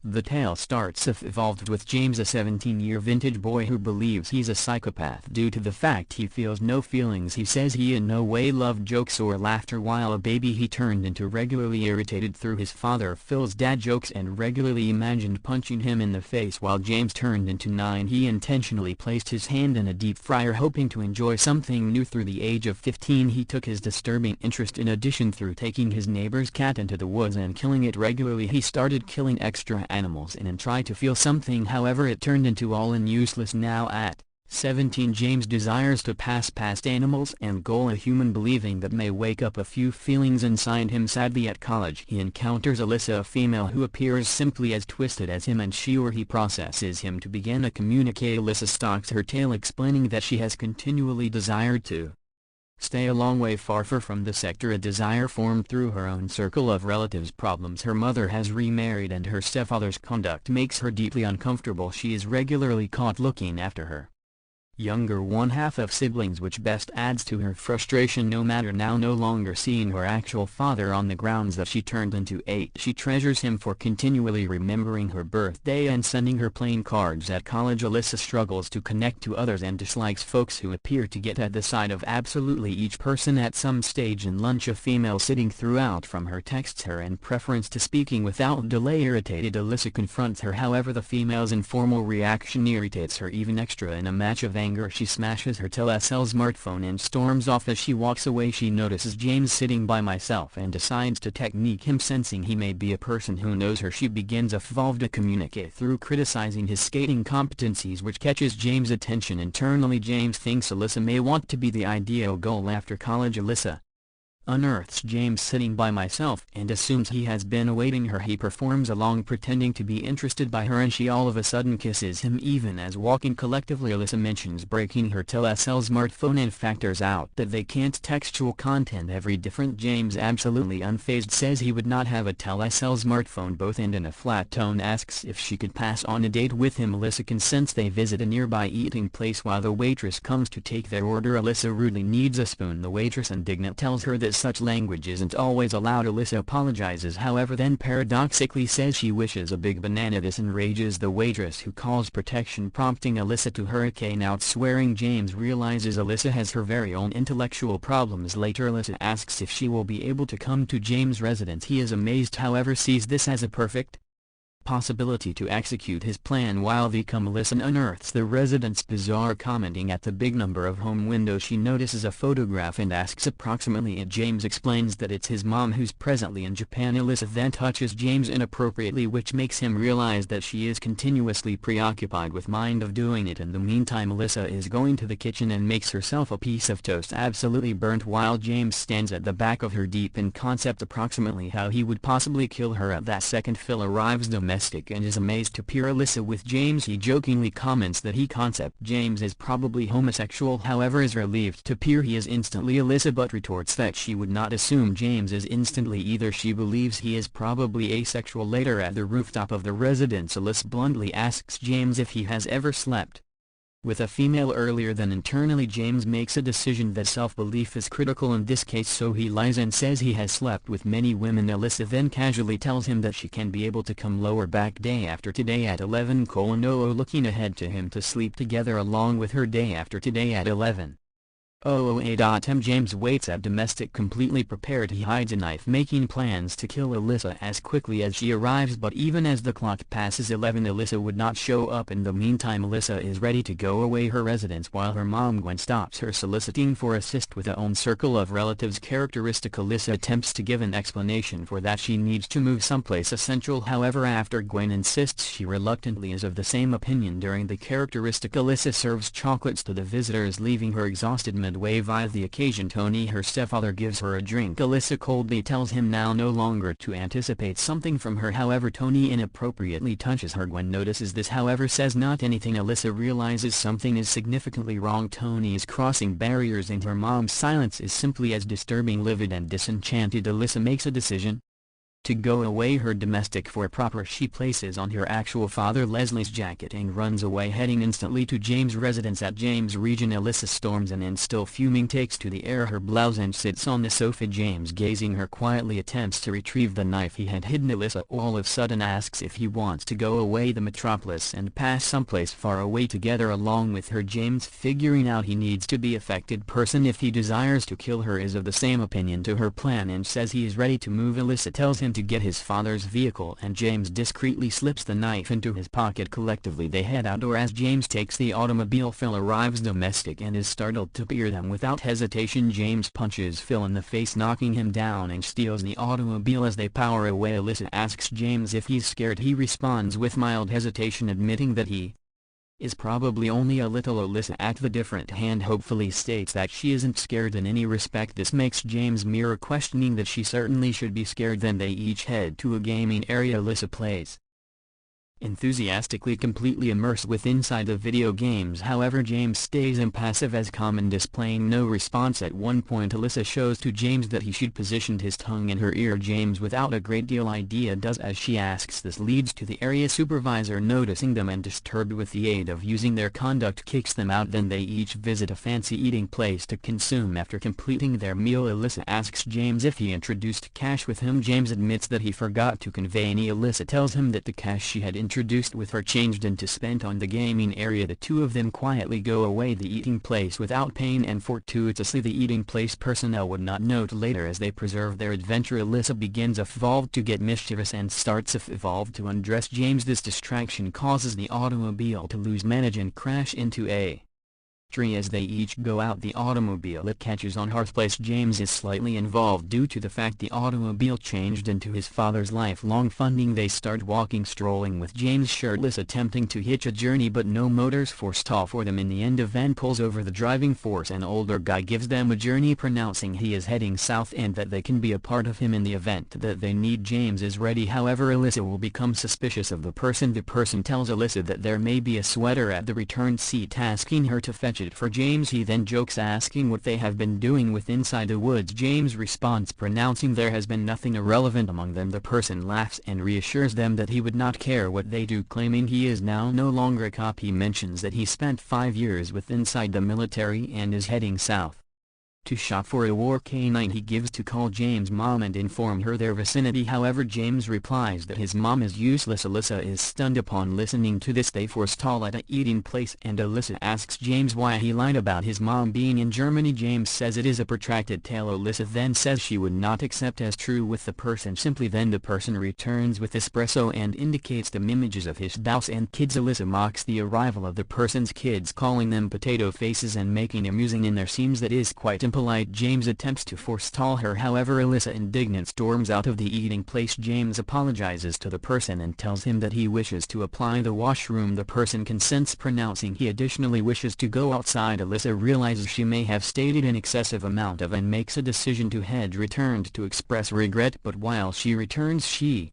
The tale starts off evolved with James, a 17-year vintage boy who believes he's a psychopath due to the fact he feels no feelings. He says he in no way loved jokes or laughter while a baby. He turned into regularly irritated through his father Phil's dad jokes and regularly imagined punching him in the face. While James turned into 9, he intentionally placed his hand in a deep fryer hoping to enjoy something new. Through the age of 15 he took his disturbing interest in addition through taking his neighbor's cat into the woods and killing it regularly. He started killing extra animals and tried to feel something, however it turned into all in useless. Now at 17 James desires to pass past animals and goal a human believing that may wake up a few feelings inside him. Sadly at college he encounters Alyssa, a female who appears simply as twisted as him, and he processes him to begin a communique. Alyssa stalks her tail, explaining that she has continually desired to stay a long way far from the sector, a desire formed through her own circle of relatives' problems. Her mother has remarried and her stepfather's conduct makes her deeply uncomfortable. She is regularly caught looking after her younger one-half of siblings, which best adds to her frustration. No longer seeing her actual father on the grounds that she turned into 8. She treasures him for continually remembering her birthday and sending her playing cards. At college Alyssa struggles to connect to others and dislikes folks who appear to get at the side of absolutely each person at some stage. In lunch a female sitting throughout from her texts her in preference to speaking without delay. Irritated Alyssa confronts her, however the female's informal reaction irritates her even extra. In a match of anger she smashes her Telcel smartphone and storms off. As she walks away she notices James sitting by himself and decides to technique him. Sensing he may be a person who knows her, she begins to communicate through criticizing his skating competencies, which catches James' attention. Internally James thinks Alyssa may want to be the ideal goal after college. Alyssa unearths James sitting by himself and assumes he has been awaiting her. He performs along pretending to be interested by her and she all of a sudden kisses him even as walking collectively. Alyssa mentions breaking her Telcel smartphone and factors out that they can't textual content every different. James, absolutely unfazed, says he would not have a Telcel smartphone both and in a flat tone asks if she could pass on a date with him. Alyssa consents. They visit a nearby eating place. While the waitress comes to take their order Alyssa rudely needs a spoon. The waitress indignant tells her that such language isn't always allowed. Alyssa apologizes, however then paradoxically says she wishes a big banana. This enrages the waitress, who calls protection, prompting Alyssa to hurricane out swearing. James realizes Alyssa has her very own intellectual problems. Later Alyssa asks if she will be able to come to James' residence. He is amazed, however sees this as a perfect possibility to execute his plan. While they come Alyssa unearths the residence bizarre, commenting at the big number of home windows. She notices a photograph and asks approximately it. James explains that it's his mom who's presently in Japan. Alyssa then touches James inappropriately, which makes him realize that she is continuously preoccupied with mind of doing it. In the meantime Alyssa is going to the kitchen and makes herself a piece of toast absolutely burnt while James stands at the back of her, deep in concept approximately how he would possibly kill her. At that second Phil arrives domestic and is amazed to peer Alyssa with James. He jokingly comments that he concept James is probably homosexual, however is relieved to peer he is instantly. Alyssa but retorts that she would not assume James is instantly either. She believes he is probably asexual. Later at the rooftop of the residence Alyssa bluntly asks James if he has ever slept with a female earlier. Then internally James makes a decision that self-belief is critical in this case, so he lies and says he has slept with many women. Alyssa then casually tells him that she can be able to come lower back day after today at 11:00, looking ahead to him to sleep together along with her day after today at 11:00 a.m. James waits at domestic completely prepared. He hides a knife, making plans to kill Alyssa as quickly as she arrives, but even as the clock passes 11 Alyssa would not show up. In the meantime Alyssa is ready to go away her residence while her mom Gwen stops her, soliciting for assist with her own circle of relatives. Characteristic Alyssa attempts to give an explanation for that she needs to move someplace essential, however after Gwen insists she reluctantly is of the same opinion. During the characteristic Alyssa serves chocolates to the visitors, leaving her exhausted midway via the occasion. Tony, her stepfather, gives her a drink. Alyssa coldly tells him now no longer to anticipate something from her, however Tony inappropriately touches her. Gwen notices this, however says not anything. Alyssa realizes something is significantly wrong. Tony is crossing barriers and her mom's silence is simply as disturbing. Livid and disenchanted Alyssa makes a decision To go away her domestic for proper she places on her actual father Leslie's jacket and runs away, heading instantly to James' residence at James' region. Alyssa storms in and still fuming takes to the air her blouse and sits on the sofa. James, gazing her quietly, attempts to retrieve the knife he had hidden. Alyssa all of a sudden asks if he wants to go away the metropolis and pass someplace far away together along with her. James, figuring out he needs to be affected person if he desires to kill her, is of the same opinion to her plan and says he is ready to move. Alyssa tells him to get his father's vehicle and James discreetly slips the knife into his pocket. Collectively they head outdoor as James takes the automobile. Phil arrives domestic and is startled to hear them. Without hesitation James punches Phil in the face, knocking him down, and steals the automobile. As they power away, Alyssa asks James if he's scared. He responds with mild hesitation, admitting that he is probably only a little. Alyssa, at the different hand, hopefully states that she isn't scared in any respect. This makes James mirror questioning that she certainly should be scared. Then they each head to a gaming area. Alyssa plays enthusiastically, completely immersed with inside the video games. However, James stays impassive as calm and displaying no response. At one point Alyssa shows to James that he should position his tongue in her ear. James, without a great deal idea, does as she asks. This leads to the area supervisor noticing them and, disturbed with the aid of using their conduct, kicks them out. Then they each visit a fancy eating place to consume. After completing their meal, Alyssa asks James if he introduced cash with him. James admits that he forgot to convey any. Alyssa tells him that the cash she had introduced with her changed into spent on the gaming area. The two of them quietly go away the eating place without paying, and fortuitously the eating place personnel would not note later as they preserve their adventure. Alyssa begins evolved to get mischievous and starts evolved to undress James. This distraction causes the automobile to lose manage and crash into a tree. As they each go out the automobile, it catches on Hearth Place. James is slightly involved due to the fact the automobile changed into his father's lifelong funding. They start walking, strolling with James shirtless, attempting to hitch a journey, but no motors forestall for them. In the end, a van pulls over the driving force. An older guy gives them a journey, pronouncing he is heading south and that they can be a part of him in the event that they need. James is ready, however Alyssa will become suspicious of the person. The person tells Alyssa that there may be a sweater at the return seat, asking her to fetch it for James. He then jokes, asking what they have been doing with inside the woods. James responds, pronouncing there has been nothing irrelevant among them. The person laughs and reassures them that he would not care what they do, claiming he is now no longer a cop. He mentions that he spent 5 years with inside the military and is heading south to shop for a war canine he gives to call James' mom and inform her their vicinity. However, James replies that his mom is useless. Alyssa is stunned upon listening to this. They forestall at a eating place and Alyssa asks James why he lied about his mom being in Germany. James says it is a protracted tale. Alyssa then says she would not accept as true with the person simply. Then the person returns with espresso and indicates them images of his spouse and kids. Alyssa mocks the arrival of the person's kids, calling them potato faces and making amusing in their scenes that is quite impolite. James attempts to forestall her, however Alyssa, indignant, storms out of the eating place. James apologizes to the person and tells him that he wishes to apply the washroom. The person consents, pronouncing he additionally wishes to go outside. Alyssa realizes she may have stated an excessive amount of and makes a decision to head returned to express regret, but while she returns she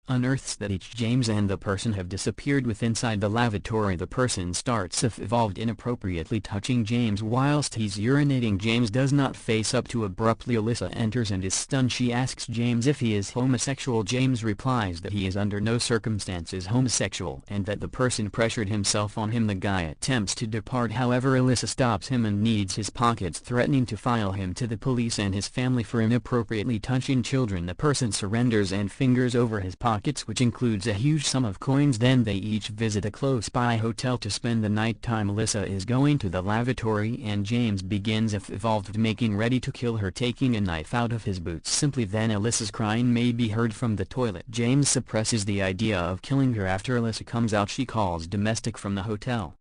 unearths that each James and the person have disappeared with inside the lavatory. The person starts evolved inappropriately touching James whilst he's urinating. James does not face up to abruptly. Alyssa enters and is stunned. She asks James if he is homosexual. James replies that he is under no circumstances homosexual and that the person pressured himself on him. The guy attempts to depart, however Alyssa stops him and needs his pockets, threatening to file him to the police and his family for inappropriately touching children. The person surrenders and fingers over his pockets, which includes a huge sum of coins. Then they each visit a close-by hotel to spend the night time. Alyssa is going to the lavatory and James begins evolved making ready to kill her, taking a knife out of his boots. Simply then Alyssa's crying may be heard from the toilet. James suppresses the idea of killing her. After Alyssa comes out, she calls domestic from the hotel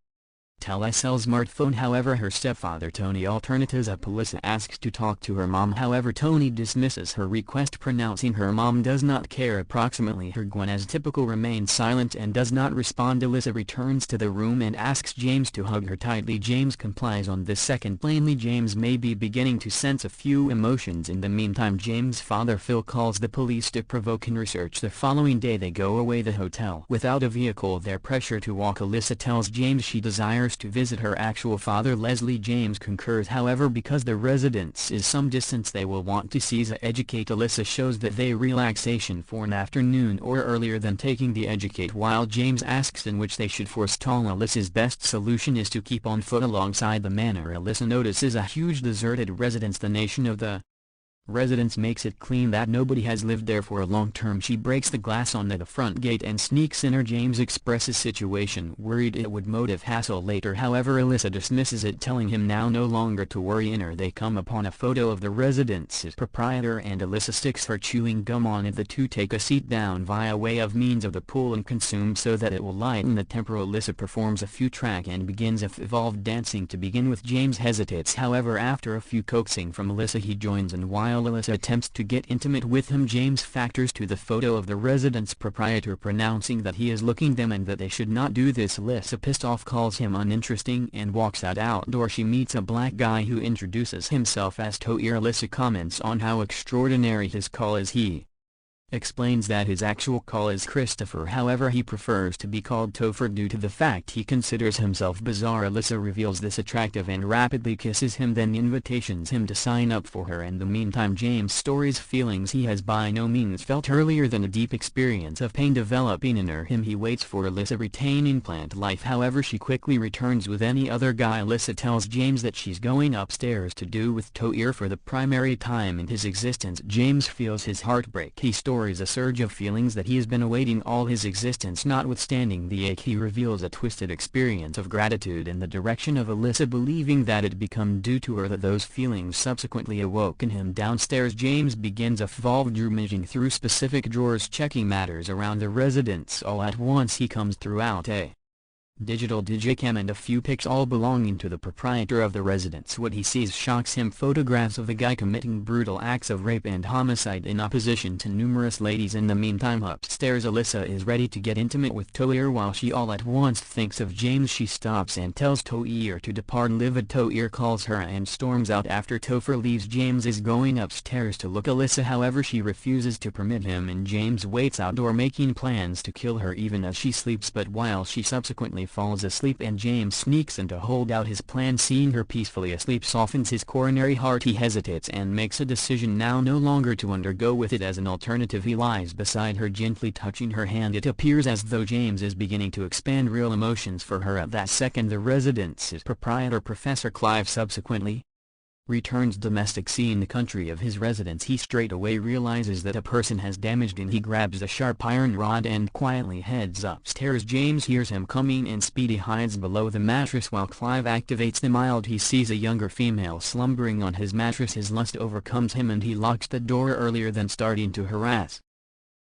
cell smartphone. However, her stepfather Tony alternatives up. Alyssa asks to talk to her mom, however Tony dismisses her request, pronouncing her mom does not care. Approximately her Gwen, as typical, remains silent and does not respond. Alyssa returns to the room and asks James to hug her tightly. James complies on this second. Plainly James may be beginning to sense a few emotions. In the meantime, James' father Phil calls the police to provoke and research. The following day they go away the hotel without a vehicle. Their pressure to walk. Alyssa tells James she desires nurse to visit her actual father. Leslie James concurs, however, because the residence is some distance they will want to Caesar educate Alyssa shows that they relaxation for an afternoon or earlier than taking the educate, while James asks in which they should forestall. Alyssa's best solution is to keep on foot alongside the manor. Alyssa notices a huge deserted residence. The nation of the residence makes it clean that nobody has lived there for a long term. She breaks the glass on the front gate and sneaks in. James expresses situation, worried it would motive hassle later. However, Alyssa dismisses it, telling him now no longer to worry. They come upon a photo of the residence's proprietor and Alyssa sticks her chewing gum on it. The two take a seat down via way of means of the pool and consume so that it will lighten the temper. Alyssa performs a few track and begins a evolved dancing to begin with. James hesitates, however after a few coaxing from Alyssa he joins, and while Alyssa attempts to get intimate with him, James factors to the photo of the residence proprietor, pronouncing that he is looking them and that they should not do this. Alyssa, pissed off, calls him uninteresting and walks out. Outdoor she meets a black guy who introduces himself as Toir. Alyssa comments on how extraordinary his call is. He explains that his actual call is Christopher, however he prefers to be called Topher due to the fact he considers himself bizarre. Alyssa reveals this attractive and rapidly kisses him, then invitations him to sign up for her. In the meantime, James stories feelings he has by no means felt earlier than a deep experience of pain developing in her. He waits for Alyssa retaining plant life, however she quickly returns with any other guy. Alyssa tells James that she's going upstairs to do with Toir for the primary time in his existence. James feels his heart break. He stories a surge of feelings that he has been awaiting all his existence. Notwithstanding the ache, he reveals a twisted experience of gratitude in the direction of Alyssa, believing that it become due to her that those feelings subsequently awoke in him. Downstairs, James begins a evolved rummaging through specific drawers, checking matters around the residence. All at once he comes throughout a digital digicam and a few pics, all belonging to the proprietor of the residence. What he sees shocks him: photographs of the guy committing brutal acts of rape and homicide in opposition to numerous ladies. In the meantime, upstairs, Alyssa is ready to get intimate with Toir. While she all at once thinks of James, she stops and tells Toir to depart. Livid, Toir calls her and storms out after Topher leaves. James is going upstairs to look Alyssa, however she refuses to permit him, and James waits outdoor making plans to kill her even as she sleeps. But while she subsequently falls asleep and James sneaks in to hold out his plan, seeing her peacefully asleep softens his coronary heart. He hesitates and makes a decision now no longer to undergo with it. As an alternative, he lies beside her, gently touching her hand. It appears as though James is beginning to expand real emotions for her. At that second, the residence's proprietor, Professor Clive, subsequently returns domestic. Seeing the country of his residence, he straight away realizes that a person has damaged him. He grabs a sharp iron rod and quietly heads upstairs. James hears him coming and speedy hides below the mattress. While Clive activates the mild, he sees a younger female slumbering on his mattress. His lust overcomes him and he locks the door earlier than starting to harass